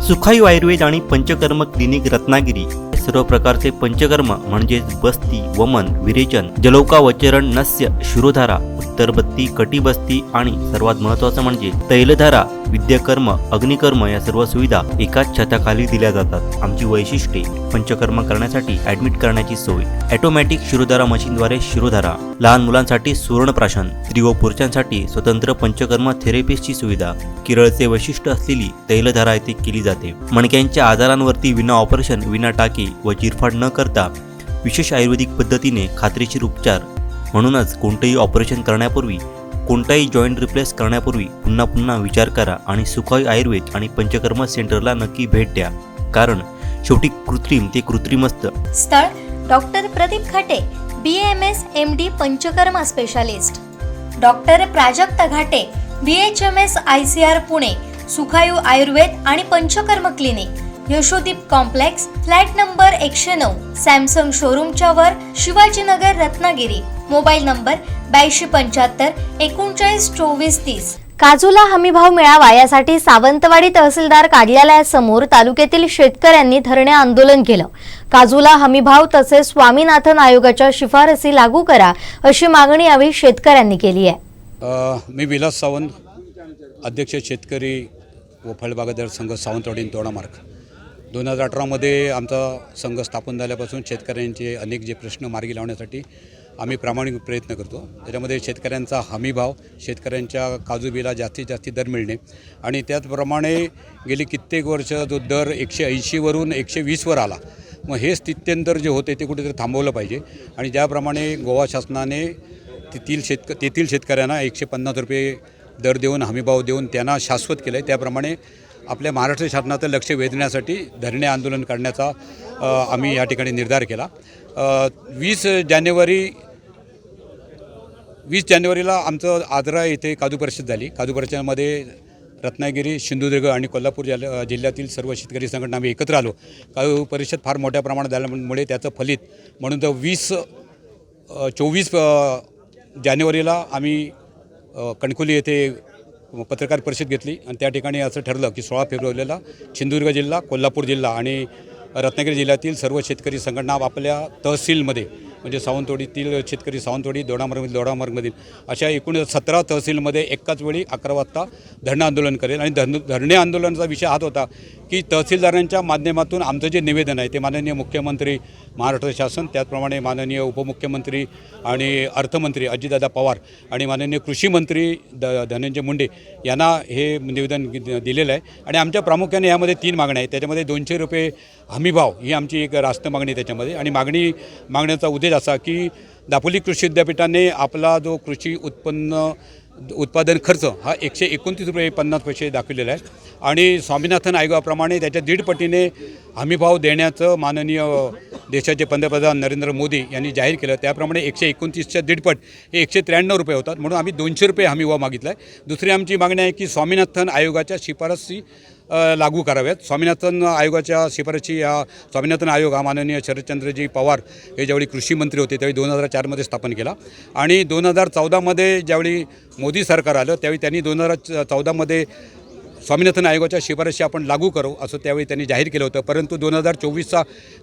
सुखायू आयुर्वेद आणि पंचकर्म क्लिनिक रत्नागिरी सर्व प्रकारचे पंचकर्म म्हणजेच बस्ती, वमन, विरेचन, जलौका, वचरण, नस्य, शिरोधारा, उत्तरबत्ती, कटिबस्ती आणि सर्वात महत्त्वाचं म्हणजे तैलधारा, विद्याकर्म, अग्निकर्म या सर्व सुविधा एकाच छताखाली दिल्या जातात। आमची वैशिष्ट्ये: पंचकर्म करण्यासाठी ॲडमिट करण्याची सोय, ऑटोमॅटिक शिरोधारा मशीनद्वारे शिरोधारा, लहान मुलांसाठी सुवर्णप्राशन, स्त्री व पुरुषांसाठी स्वतंत्र पंचकर्म थेरपिस्टची सुविधा, केरळचे वैशिष्ट्य असलेली तैलधारा येथे केली जाते। मणक्यांच्या आजारांवरती विना ऑपरेशन, विना टाके व चिरफाड न करता विशेष आयुर्वेदिक पद्धतीने खात्रीशीर उपचार। म्हणूनच कोणतेही ऑपरेशन करण्यापूर्वी, कोणताही जॉईंट रिप्लेस करण्यापूर्वी पुन्हा पुन्हा विचार करा आणि सुखायू आयुर्वेद आणि पंचकर्म सेंटरला नक्की भेट द्या, कारण शेवटी कृत्रिम ते कृत्रिम असतं। स्थळ: doctor Pradeep Khate, BAMS MD Panchakarma specialist, doctor Prajakta Ghate, BHMS ICR Pune, Sukhayu Ayurveda आणि Panchakarma clinic, Yashodeep complex, flat number 109, Samsung शोरूमच्या वर, शिवाजीनगर, रत्नागिरी। Mobile number 8275 39 24 30। काजूला हमीभाव मिळावा यासाठी सावंतवाडी तहसीलदार कार्यालयासमोर तालुक्यातील शेतकऱ्यांनी धरणे आंदोलन केलं। काजूला हमीभाव तसेच स्वामीनाथन आयोगाच्या शिफारसी लागू करा अशी मागणी यावेळी शेतकऱ्यांनी केली आहे। मी विलास सावंत, अध्यक्ष शेतकरी व फळबागायतदार संघ सावंतवाडी तोडा मार्ग। 2018 आमचा संघ स्थापन झाल्यापासून शेतकऱ्यांचे अनेक जे प्रश्न मार्गी लावण्यासाठी आम्ही प्रामाणिक प्रयत्न करतो। त्याच्यामध्ये शेतकऱ्यांचा हमीभाव, शेतकऱ्यांच्या काजू बिला जास्तीत जास्त दर मिळणे आणि त्याचप्रमाणे गेली कित्येक वर्ष जो दर 180 वरून 120 वर आला, मग हे स्थित्यंतर जे होते ते कुठेतरी थांबवलं पाहिजे। आणि ज्याप्रमाणे गोवा शासनाने तेथील शेतकऱ्यांना 150 रुपये दर देऊन, हमीभाव देऊन त्यांना शाश्वत केलं आहे, त्याप्रमाणे आपल्या महाराष्ट्र शासनाचं लक्ष वेधण्यासाठी धरणे आंदोलन करण्याचा आम्ही या ठिकाणी निर्धार केला। 20 जानेवारीला आमचं आजरा येथे काजू परिषद झाली। काजू परिषदेमध्ये रत्नागिरी, सिंधुदुर्ग आणि कोल्हापूर जिल्ह्यातील सर्व शेतकरी संघटना आम्ही एकत्र आलो। काजू परिषद फार मोठ्या प्रमाणात झाल्यामुळे त्याचं फलित म्हणून 24 जानेवारीला आम्ही कणकोली येथे पत्रकार परिषद घेतली आणि त्या ठिकाणी असं ठरलं की 16 फेब्रुवारीला सिंधुदुर्ग जिल्हा, कोल्हापूर जिल्हा आणि रत्नागिरी जिल्ह्यातील सर्व शेतकरी संघटना आपल्या तहसीलमध्ये, म्हणजे सावंतवाडीतील शेतकरी सावंतवाडी, दोडामार्गमधील अशा एकूण 17 तहसीलमध्ये एकाच वेळी 11 वाजता धरणे आंदोलन करेल। आणि धरणे आंदोलनाचा विषय हाच होता की तहसीलदारांच्या माध्यमातून आमचं जे निवेदन आहे ते माननीय मुख्यमंत्री महाराष्ट्र शासन, त्याचप्रमाणे माननीय उपमुख्यमंत्री आणि अर्थमंत्री अजितदादा पवार आणि माननीय कृषी मंत्री धनंजय मुंडे यांना हे निवेदन दिलेलं आहे। आणि आमच्या प्रामुख्याने यामध्ये 3 मागण्या आहेत। त्याच्यामध्ये 200 रुपये हमीभाव ही आमची एक रास्त मागणी आहे त्याच्यामध्ये। आणि मागण्याचा उद्देश असा की दापोली कृषी विद्यापीठाने आपला जो कृषी उत्पादन खर्च हा 129 रुपये 50 पैसे दाखवलेला आहे आणि स्वामीनाथन आयोगाप्रमाणे त्याच्या 1.5 पटीने हमीभाव देण्याचं माननीय देशाचे पंतप्रधान नरेंद्र मोदी यांनी जाहीर केलं। त्याप्रमाणे 129च्या 1.5 पट हे 193 रुपये होतात, म्हणून आम्ही 200 रुपये हमीभाव मागितला आहे। दुसरी आमची मागणी आहे की स्वामीनाथन आयोगाच्या शिफारसी लागू कराव्यात। स्वामीनाथन आयोगाच्या शिफारशी, स्वामीनाथन आयोग हा माननीय शरदचंद्रजी पवार हे ज्यावेळी कृषी मंत्री होते त्यावेळी 2004 स्थापन केला आणि 2014 ज्यावेळी मोदी सरकार आलं त्यावेळी त्यांनी 2014 स्वामीनाथन आयोगाच्या शिफारशी आपण लागू करू असं त्यावेळी त्यांनी जाहीर केलं होतं। परंतु 2024चा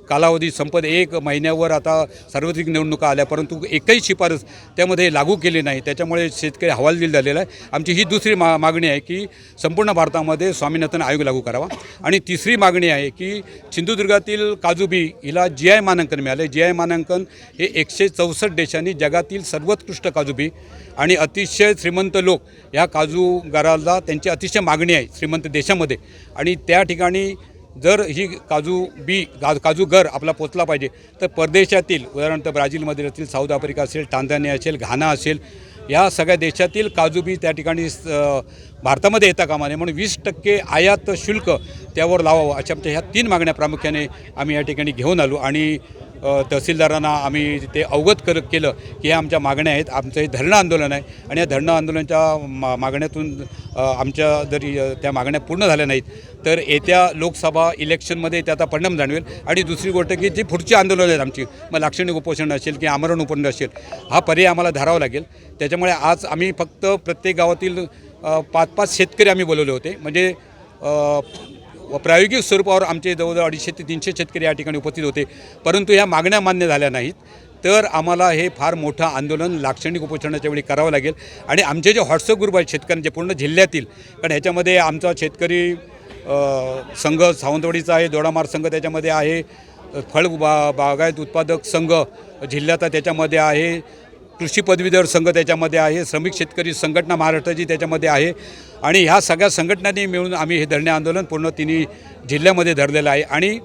कालावधी संपत 1 महिन्यावर आता सार्वत्रिक निवडणुका आल्या, परंतु एकही शिफारस त्यामध्ये लागू केली नाही, त्याच्यामुळे शेतकरी हवालदिल झालेला आहे। आमची ही दुसरी मागणी आहे की संपूर्ण भारतामध्ये स्वामीनाथन आयोग लागू करावा। आणि तिसरी मागणी आहे की सिंधुदुर्गातील काजू बी हिला GI मानांकन मिळाले। GI मानांकन हे 164 देशांनी जगातील सर्वोत्कृष्ट काजू बी आणि अतिशय श्रीमंत लोक ह्या काजूगाराला त्यांची अतिशय मागणी आहे श्रीमंत देशामध्ये। आणि त्या ठिकाणी जर ही काजू घर आपला पोचला पाहिजे तर परदेशातील, उदाहरणार्थ ब्राझीलमध्ये असतील, साऊथ आफ्रिका असेल, टांझानिया असेल, घाना असेल, या सगळ्या देशातील काजू बी त्या ठिकाणी भारतामध्ये येता कामा नये, म्हणून 20% आयात शुल्क त्यावर लावावं अशा आमच्या ह्या 3 मागण्या प्रामुख्याने आम्ही या ठिकाणी घेऊन आलो। आणि तहसीलदारांना आम्ही ते अवगत केलं की ह्या आमच्या मागण्या आहेत। आमचं हे धरणं आंदोलन आहे आणि या धरणं आंदोलनाच्या मागण्यातून आमच्या जरी त्या मागण्या पूर्ण झाल्या नाहीत तर येत्या लोकसभा इलेक्शनमध्ये त्याचा परिणाम जाणवेल। आणि दुसरी गोष्ट की जी पुढची आंदोलन आहेत आमची, मग लाक्षणिक उपोषण असेल की आमरण उपोषण असेल, हा पर्याय आम्हाला धरावा लागेल। त्याच्यामुळे आज आम्ही फक्त प्रत्येक गावातील 5-5 शेतकरी आम्ही बोलवले होते, म्हणजे प्रायोगिक स्वरूपावर आमचे जवळजवळ 250 ते 300 शेतकरी या ठिकाणी उपस्थित होते, परंतु ह्या मागण्या मान्य झाल्या नाहीत. तर आम्हाला हे फार मोठं आंदोलन लाक्षणिक उपोषणाच्या वेळी करावं लागेल. आणि आमचे जे व्हॉट्सअप ग्रुप आहेत शेतकऱ्यांचे पूर्ण जिल्ह्यातील, कारण ह्याच्यामध्ये आमचा शेतकरी संघ सावंतवाडीचा आहे, दोडामार्ग संघ त्याच्यामध्ये आहे, फळ बागायत उत्पादक संघ जिल्ह्याचा त्याच्यामध्ये आहे, कृषी पदवीधर संघ त्याच्यामध्ये आहे, श्रमिक शेतकरी संघटना महाराष्ट्राची त्याच्यामध्ये आहे. आणि ह्या सगळ्या संघटनांनी मिळून आम्ही हे धरणे आंदोलन पूर्ण तिन्ही जिल्ह्यामध्ये धरलेलं आहे. आणि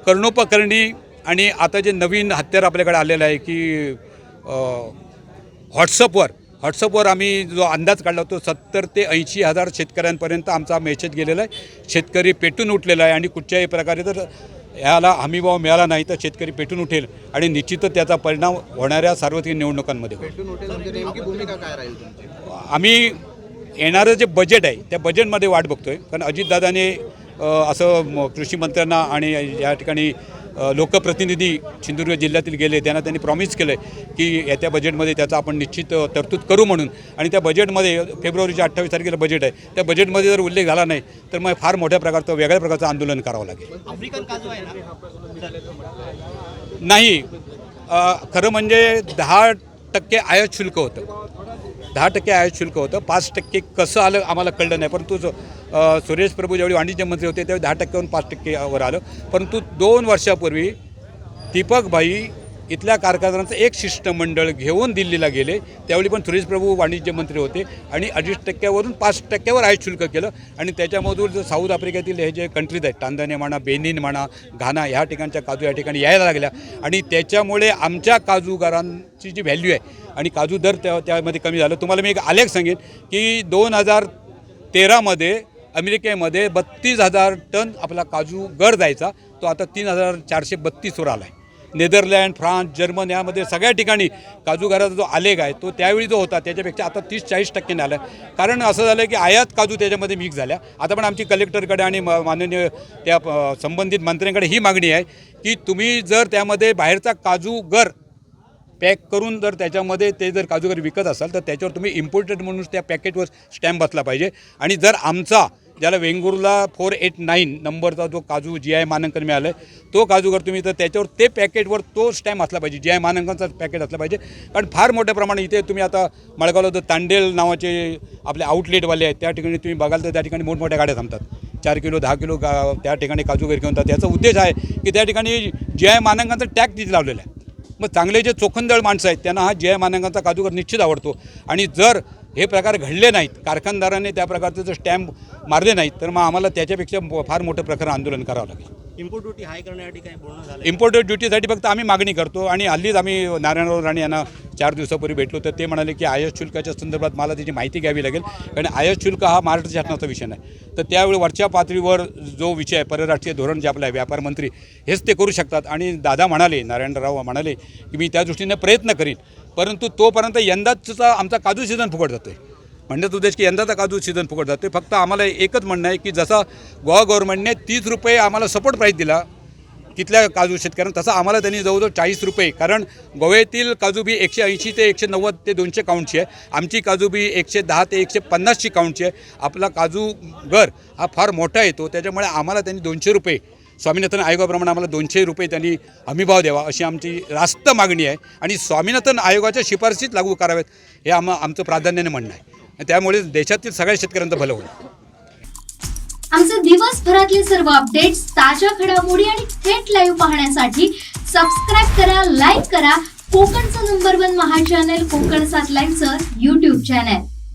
कर्णोपकरणी आणि आता जे नवीन हत्यार आपल्याकडे आलेलं आहे की व्हॉट्सअपवर आम्ही जो अंदाज काढला तो 70 ते 80 हजार शेतकऱ्यांपर्यंत आमचा मेसेज गेलेला आहे. शेतकरी पेटून उठलेला आहे आणि कुठच्याही प्रकारे जर याला हमीभाव मिळाला नाही तर शेतकरी पेटून उठेल आणि निश्चितच त्याचा परिणाम होणाऱ्या सार्वत्रिक निवडणुकांमध्ये होईल. आम्ही येणारं जे बजेट आहे त्या बजेटमध्ये वाट बघतोय, कारण अजितदादाने असं कृषी मंत्र्यांना आणि या ठिकाणी लोकप्रतिनिधी सिंधुदुर्ग जिल्ह्यातील गेले, त्यांनी प्रॉमिस केलं आहे की येत्या बजेटमध्ये त्याचा आपण निश्चित तरतूद करू म्हणून. आणि त्या बजेटमध्ये फेब्रुवारीच्या 28 तारखेला बजेट आहे, त्या बजेटमध्ये जर उल्लेख झाला नाही तर मग फार मोठ्या प्रकारचं वेगळ्या प्रकारचं आंदोलन करावं लागेल. आफ्रिकन काजू आहे ना? नाही, खरं म्हणजे 10% आयात शुल्क होतं, 10% आयात शुल्क होतं. 5% कसं आलं आम्हाला कळलं नाही, परंतु सुरेश प्रभू ज्यावेळी वाणिज्य मंत्री होते त्यावेळी 10%वरून 5%वर आलं. परंतु 2 वर्षापूर्वी दीपक भाई इथल्या कारखानदारांचं एक शिष्टमंडळ घेऊन दिल्लीला गेले, त्यावेळी पण सुरेश प्रभू वाणिज्य मंत्री होते आणि 2.5%वरून 5%वर आयात शुल्क केलं. आणि त्याच्यामधून साऊथ आफ्रिकेतील हे जे कंट्रीज आहेत, टांझानिया म्हणा, बेनिन म्हणा, घाना, ह्या ठिकाणच्या काजू या ठिकाणी यायला लागल्या. आणि त्याच्यामुळे आमच्या काजूगारांची जी व्हॅल्यू आहे आणि काजू दर त्यामध्ये कमी झालं. तुम्हाला मी एक आलेख सांगेन की 2013मध्ये अमेरिकेमध्ये 32,000 टन आपला काजू गर जायचा, तो आता 3,432वर आला आहे. नेदरलँड, फ्रान्स, जर्मन यामध्ये सगळ्या ठिकाणी काजूगाराचा जो आलेख आहे तो त्यावेळी जो होता त्याच्यापेक्षा आता 30-40% आला आहे. कारण असं झालं की आयात काजू त्याच्यामध्ये मिक्स झाल्या. आता पण आमची कलेक्टरकडे आणि माननीय त्या संबंधित मंत्र्यांकडे ही मागणी आहे की तुम्ही जर त्यामध्ये बाहेरचा काजू गर पॅक करून जर त्याच्यामध्ये ते जर काजूगर विकत असाल तर त्याच्यावर तुम्ही इम्पोर्टेड म्हणून त्या पॅकेटवर स्टॅम्प बसला पाहिजे. आणि जर आमचा ज्याला वेंगुर्ला 489 नंबरचा जो काजू GI मानांकन मिळालं आहे तो काजूगर तुम्ही तर त्याच्यावर ते पॅकेटवर तो स्टॅम्प असला पाहिजे, GI मानांकनचा पॅकेट असला पाहिजे. कारण फार मोठ्या प्रमाणात इथे तुम्ही आता मळगावला जो तांडेल नावाचे आपले आउटलेटवाले आहेत त्या ठिकाणी तुम्ही बघाल तर त्या ठिकाणी मोठमोठ्या गाड्या थांबतात, 4 किलो 10 किलो त्या ठिकाणी काजूगर घेऊन जातात. त्याचा उद्देश आहे की त्या ठिकाणी GI मानांकनचा टॅग तिथे लावलेला आहे. मग चांगले जे चोखंदळ माणसं आहेत त्यांना हा GI मानांकनचा काजूगर निश्चित आवडतो. आणि जर हे प्रकार घडले नाहीत, कारखानदाराने त्या प्रकारचे जर स्टॅम्प मारले नाहीत तर मग आम्हाला त्याच्यापेक्षा फार मोठं प्रकारे आंदोलन करावं लागेल. इम्पोर्ट ड्युटी हाय करण्यासाठी काही बोलणं झालं? इम्पोर्ट ड्युटीसाठी फक्त आम्ही मागणी करतो. आणि हल्लीच आम्ही नारायणराव राणे यांना 4 दिवसापूर्वी भेटलो तर ते म्हणाले की आयात शुल्काच्या संदर्भात मला त्याची माहिती घ्यावी लागेल, कारण आयात शुल्क हा महाराष्ट्र शासनाचा विषय नाही. तर त्यावेळी वरच्या पातळीवर जो विषय आहे, परराष्ट्रीय धोरण जे आपलं आहे, व्यापार मंत्री हेच ते करू शकतात. आणि दादा म्हणाले, नारायणराव म्हणाले की मी त्या दृष्टीने प्रयत्न करीन, परंतु तोपर्यंत यंदाचा आमचा काजू सीझन फुकट जातो आहे. म्हणण्याचा उद्देश की यंदाचा काजू सीझन फुकट जातो आहे. फक्त आम्हाला एकच म्हणणं आहे की जसा गोवा गव्हर्नमेंटने 30 रुपये आम्हाला सपोर्ट प्राईस दिला तिथल्या काजू शेतकऱ्यांना, तसं आम्हाला त्यांनी जवळजवळ 40 रुपये, कारण गोव्यातील काजू बी 180 ते 190 ते 200 काउंटची आहे, आमची काजू बी 110 ते 150ची काउंटची आहे. आपला काजू गर हा फार मोठा येतो, त्याच्यामुळे आम्हाला त्यांनी 200 रुपये स्वामीनाथन आयोगाप्रमाणे आम्हाला 200 रुपये त्यांनी हमीभाव द्यावा अशी आमची रास्त मागणी आहे. आणि स्वामीनाथन आयोगाच्या शिफारशीच लागू कराव्यात हे आमचं प्राधान्याने म्हणणं आहे. त्यामुळे देशातील सगळ्या शेतकऱ्यांचं भलं होईल. आमचे दिवसभरातले सर्व अपडेट्स, ताज्या घडामोडी आणि थेट लाईव्ह पाहण्यासाठी सबस्क्राईब करा, लाईक करा कोकणचं नंबर 1 महा चॅनल कोकण 7 लाईव्हचं YouTube चॅनल.